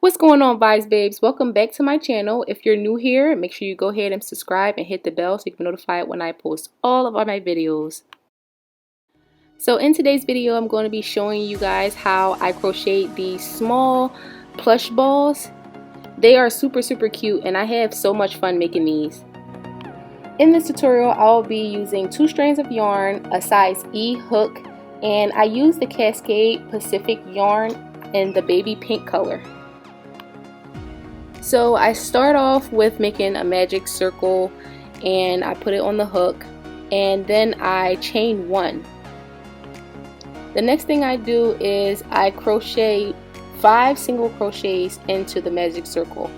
What's going on, Vibes Babes? Welcome back to my channel. If you're new here, make sure you go ahead and subscribe and hit the bell so you can be notified when I post all of my videos. So in today's video, I'm going to be showing you guys how I crocheted these small plush balls. They are super cute and I have so much fun making these. In this tutorial, I'll be using 2 strands of yarn, a size E hook, and I use the Cascade Pacific yarn in the baby pink color. So I start off with making a magic circle and I put it on the hook, and then I chain 1. The next thing I do is I crochet 5 single crochets into the magic circle.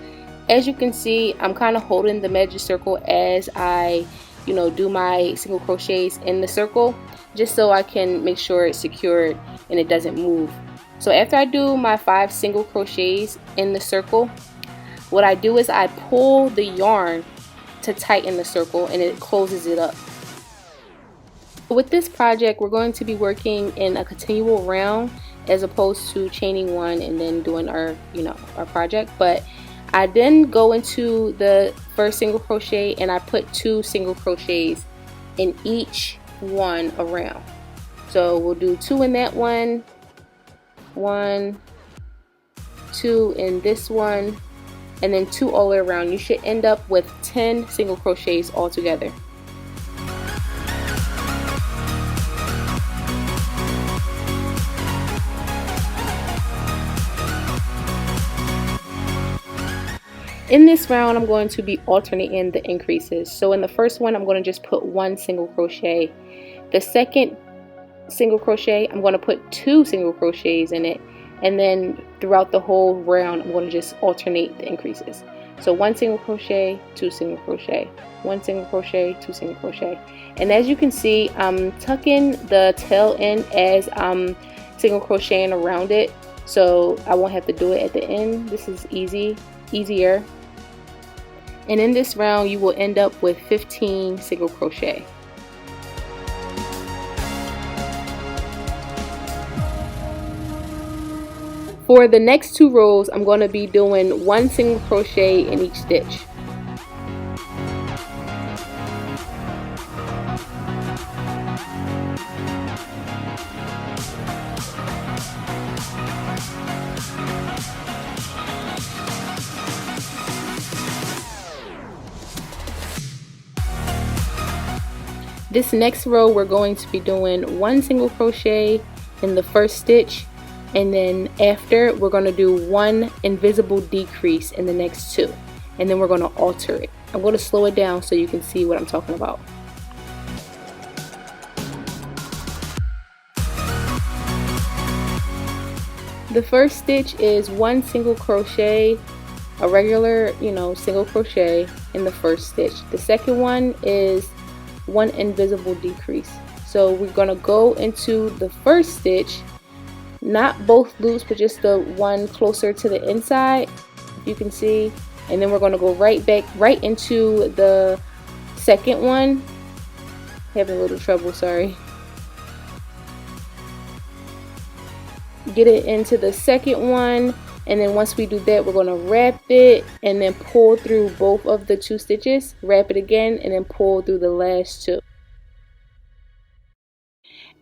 As you can see, I'm kind of holding the magic circle as I do my single crochets in the circle, just so I can make sure it's secured and it doesn't move. So after I do my 5 single crochets in the circle, what I do is I pull the yarn to tighten the circle and it closes it up. With this project, we're going to be working in a continual round as opposed to chaining 1 and then doing our project. But I then go into the first single crochet and I put 2 single crochets in each one around. So we'll do 2 in that one, 1, 2 in this one, and then 2 all the way around. You should end up with 10 single crochets all together. In this round, I'm going to be alternating the increases. So in the first one, I'm going to just put 1 single crochet. The second single crochet, I'm going to put 2 single crochets in it. And then throughout the whole round, I'm going to just alternate the increases. So 1 single crochet, 2 single crochet, 1 single crochet, 2 single crochet. And as you can see, I'm tucking the tail in as I'm single crocheting around it, so I won't have to do it at the end. This is easier. And in this round, you will end up with 15 single crochet. For the next 2 rows, I'm going to be doing 1 single crochet in each stitch. This next row, we're going to be doing 1 single crochet in the first stitch, and then after we're going to do 1 invisible decrease in the next 2, and then we're going to alter it. I'm going to slow it down so you can see what I'm talking about. The first stitch is 1 single crochet, a regular single crochet in the first stitch. The second one is 1 invisible decrease. So we're going to go into the first stitch, not both loops, but just the one closer to the inside, if you can see, and then we're going to go right into the second one. Having a little trouble, sorry. Get it into the second one, and then once we do that, we're going to wrap it and then pull through both of the 2 stitches, wrap it again, and then pull through the last 2.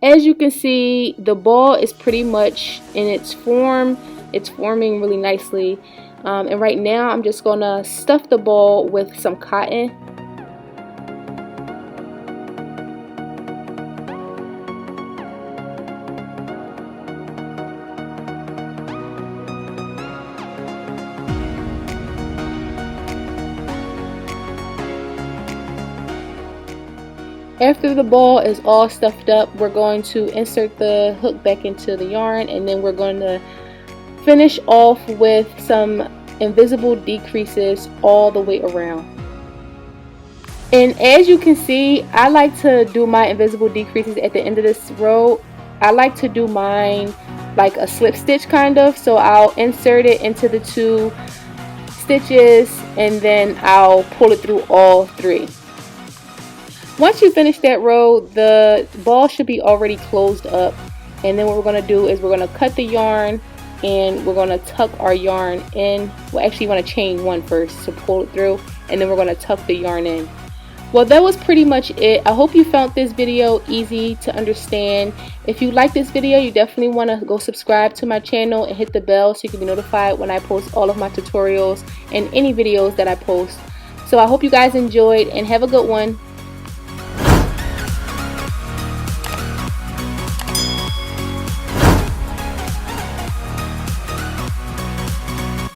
As you can see, the ball is pretty much in its form. It's forming really nicely. And right now, I'm just going to stuff the ball with some cotton. After the ball is all stuffed up, we're going to insert the hook back into the yarn, and then we're going to finish off with some invisible decreases all the way around. And as you can see, I like to do my invisible decreases at the end of this row. I like to do mine like a slip stitch kind of, so I'll insert it into the 2 stitches and then I'll pull it through all 3. Once you finish that row, the ball should be already closed up, and then what we're going to do is we're going to cut the yarn and we're going to tuck our yarn in. Well, actually you want to chain one first to pull it through, and then we're going to tuck the yarn in. Well, that was pretty much it. I hope you found this video easy to understand. If you like this video, you definitely want to go subscribe to my channel and hit the bell so you can be notified when I post all of my tutorials and any videos that I post. So I hope you guys enjoyed, and have a good one.